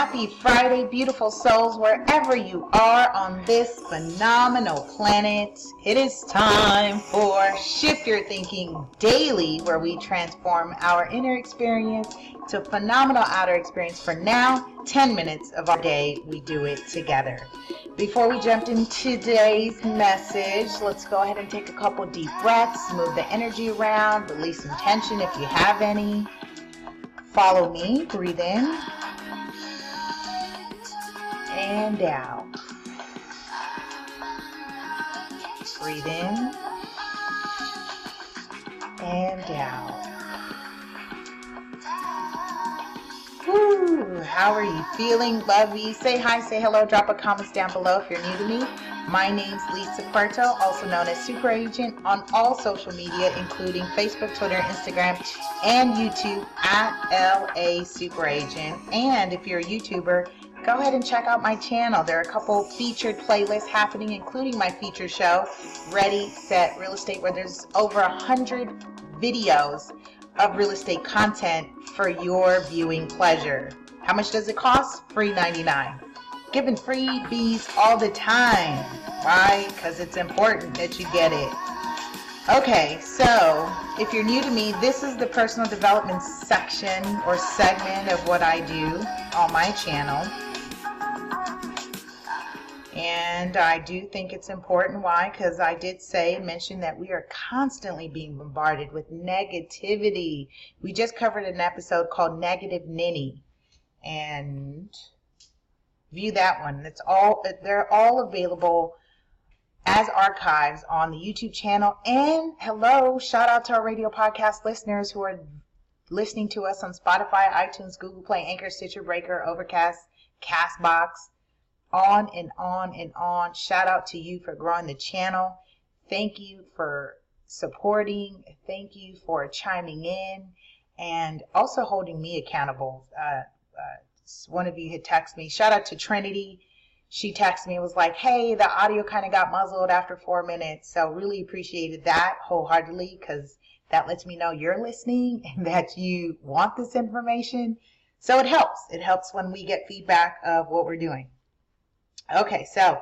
Happy Friday, beautiful souls, wherever you are on this phenomenal planet. It is time for Shift Your Thinking Daily, where we transform our inner experience to phenomenal outer experience. For now, 10 minutes of our day, we do it together. Before we jump into today's message, let's go ahead and take a couple deep breaths, move the energy around, release some tension if you have any. Follow me, breathe in and out. Breathe in and out. Woo! How are you feeling, lovey? Say hi, say hello, drop a comment down below if you're new to me. My name's Puerto, also known as Super Agent, on all social media, including Facebook, Twitter, Instagram, and YouTube at LA Super Agent. And if you're a YouTuber, go ahead and check out my channel. There are a couple featured playlists happening, including my feature show, Ready, Set, Real Estate, where there's over 100 videos of real estate content for your viewing pleasure. How much does it cost? Free 99. Giving freebies all the time. Why? Because it's important that you get it. Okay, so if you're new to me, this is the personal development section or segment of what I do on my channel. And I do think it's important. Why? Because I did mention that we are constantly being bombarded with negativity. We just covered an episode called Negative Ninny, and view that one. They're all available as archives on the YouTube channel. And hello, shout out to our radio podcast listeners who are listening to us on Spotify, iTunes, Google Play, Anchor, Stitcher, Breaker, Overcast, Castbox, on and on and on. Shout out to you for growing the channel. Thank you for supporting. Thank you for chiming in and also holding me accountable. One of you had texted me. Shout out to Trinity. She texted me and was like, hey, the audio kind of got muzzled after 4 minutes. So really appreciated that wholeheartedly, because that lets me know you're listening and that you want this information. So it helps. It helps when we get feedback of what we're doing. Okay, so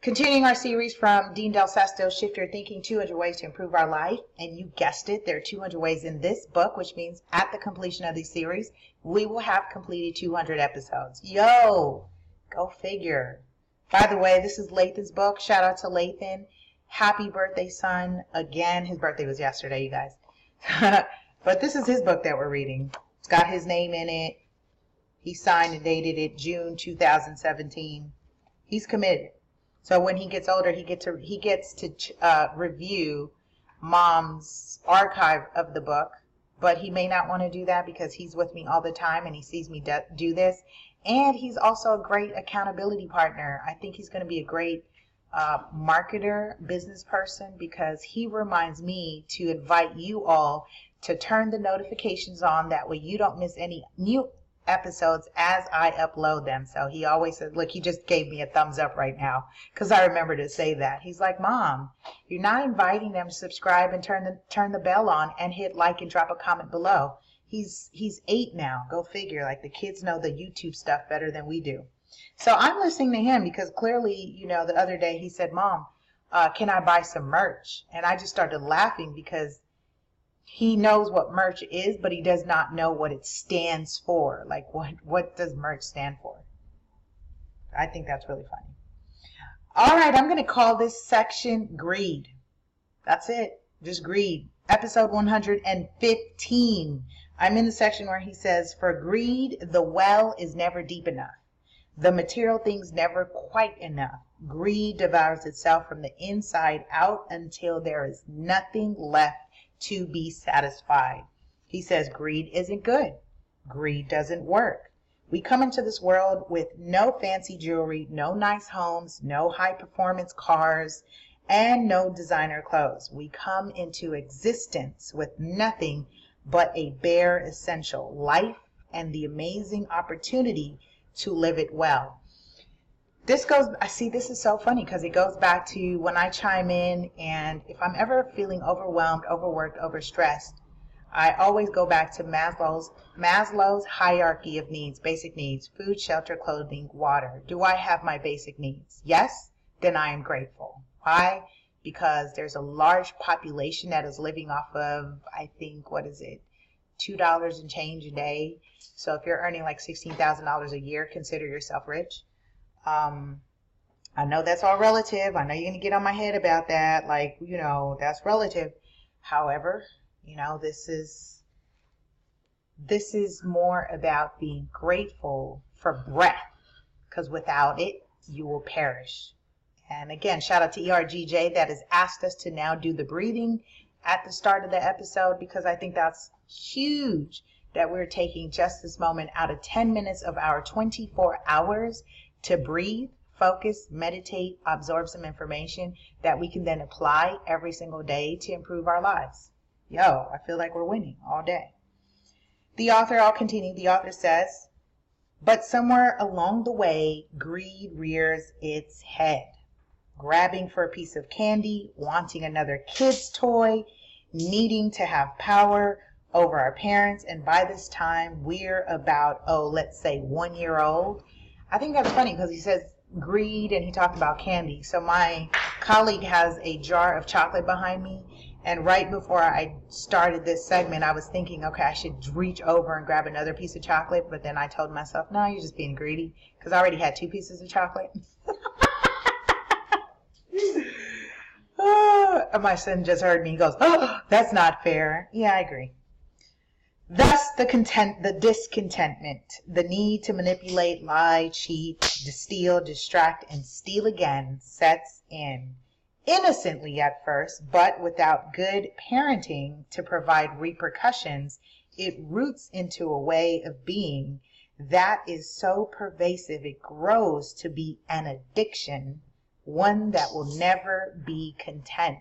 continuing our series from Dean Del Sesto's Shift Your Thinking, 200 Ways to Improve Our Life. And you guessed it, there are 200 ways in this book, which means at the completion of this series, we will have completed 200 episodes. Yo, go figure. By the way, this is Lathan's book. Shout out to Lathan. Happy birthday, son. Again, his birthday was yesterday, you guys. But this is his book that we're reading. It's got his name in it. He signed and dated it June 2017. He's committed. So when he gets older, he gets to review Mom's archive of the book. But he may not want to do that because he's with me all the time and he sees me do this. And he's also a great accountability partner. I think he's going to be a great marketer, business person, because he reminds me to invite you all to turn the notifications on. That way you don't miss any new episodes as I upload them. So he always says, look, he just gave me a thumbs up right now because I remember to say that. He's like, Mom, you're not inviting them to subscribe and turn the bell on and hit like and drop a comment below. He's 8 now. Go figure. Like, the kids know the YouTube stuff better than we do. So I'm listening to him because clearly, the other day he said, Mom, can I buy some merch? And I just started laughing because he knows what merch is, but he does not know what it stands for. Like, what does merch stand for? I think that's really funny. All right, I'm going to call this section Greed. That's it. Just greed. Episode 115. I'm in the section where he says, for greed, the well is never deep enough. The material things never quite enough. Greed devours itself from the inside out until there is nothing left to be satisfied. He says greed isn't good. Greed doesn't work. We come into this world with no fancy jewelry, no nice homes, no high performance cars, and no designer clothes. We come into existence with nothing but a bare essential life and the amazing opportunity to live it well. This is so funny because it goes back to when I chime in, and if I'm ever feeling overwhelmed, overworked, overstressed, I always go back to Maslow's hierarchy of needs, basic needs: food, shelter, clothing, water. Do I have my basic needs? Yes, then I am grateful. Why? Because there's a large population that is living off of, I think, what is it, $2 and change a day. So if you're earning like $16,000 a year, consider yourself rich. I know that's all relative. I know you're going to get on my head about that. Like, that's relative. However, this is more about being grateful for breath, because without it, you will perish. And again, shout out to ERGJ that has asked us to now do the breathing at the start of the episode, because I think that's huge that we're taking just this moment out of 10 minutes of our 24 hours to breathe, focus, meditate, absorb some information that we can then apply every single day to improve our lives. Yo, I feel like we're winning all day. I'll continue. The author says, but somewhere along the way, greed rears its head. Grabbing for a piece of candy, wanting another kid's toy, needing to have power over our parents. And by this time, we're about, let's say 1 year old. I think that's funny because he says greed and he talked about candy. So my colleague has a jar of chocolate behind me. And right before I started this segment, I was thinking, okay, I should reach over and grab another piece of chocolate. But then I told myself, no, you're just being greedy, because I already had 2 pieces of chocolate. My son just heard me. He goes, oh, that's not fair. Yeah, I agree. Thus, the discontentment, the need to manipulate, lie, cheat, steal, distract, and steal again sets in. Innocently at first, but without good parenting to provide repercussions, it roots into a way of being that is so pervasive it grows to be an addiction, one that will never be content.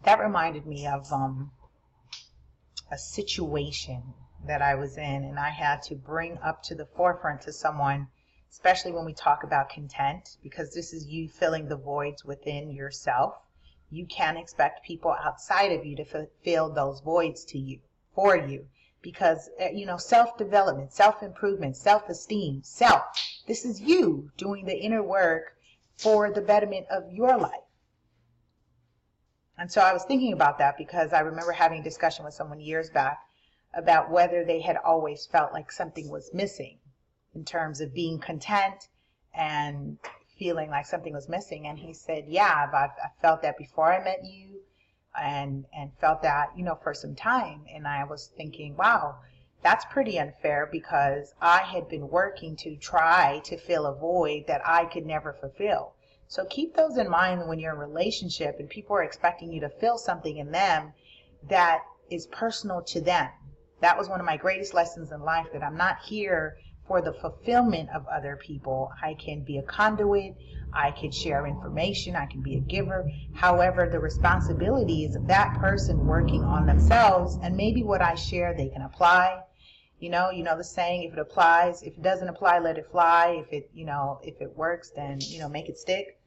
That reminded me of a situation that I was in, and I had to bring up to the forefront to someone, especially when we talk about content, because this is you filling the voids within yourself. You can't expect people outside of you to fulfill those voids for you, because self-development, self-improvement, self-esteem, this is you doing the inner work for the betterment of your life. And so I was thinking about that because I remember having a discussion with someone years back about whether they had always felt like something was missing in terms of being content and feeling like something was missing. And he said, yeah, I felt that before I met you and felt that, for some time. And I was thinking, wow, that's pretty unfair, because I had been working to try to fill a void that I could never fulfill. So keep those in mind when you're in a relationship and people are expecting you to fill something in them that is personal to them. That was one of my greatest lessons in life, that I'm not here for the fulfillment of other people. I can be a conduit. I can share information. I can be a giver. However, the responsibility is of that person working on themselves, and maybe what I share they can apply. You know the saying, if it doesn't apply, let it fly. If it works, then, make it stick.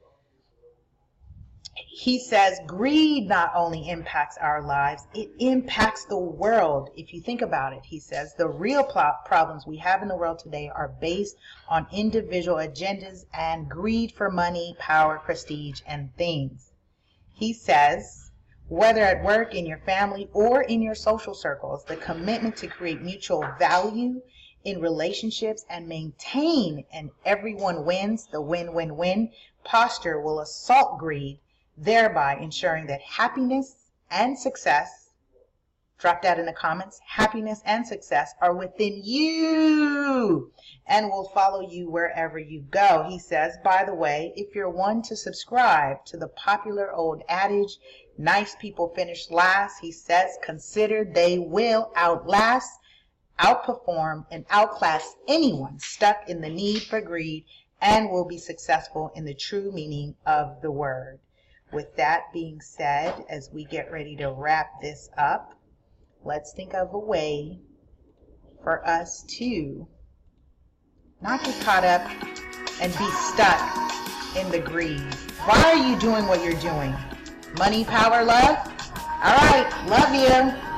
He says greed not only impacts our lives, it impacts the world. If you think about it, he says the real problems we have in the world today are based on individual agendas and greed for money, power, prestige, and things. He says, whether at work, in your family, or in your social circles, the commitment to create mutual value in relationships and maintain an everyone wins, the win-win-win posture will assault greed, thereby ensuring that happiness and success, drop that in the comments, happiness and success are within you and will follow you wherever you go. He says, by the way, if you're one to subscribe to the popular old adage, nice people finish last, he says, consider they will outlast, outperform, and outclass anyone stuck in the need for greed, and will be successful in the true meaning of the word. With that being said, as we get ready to wrap this up, let's think of a way for us to not get caught up and be stuck in the greed. Why are you doing what you're doing? Money, power, love? All right. Love you.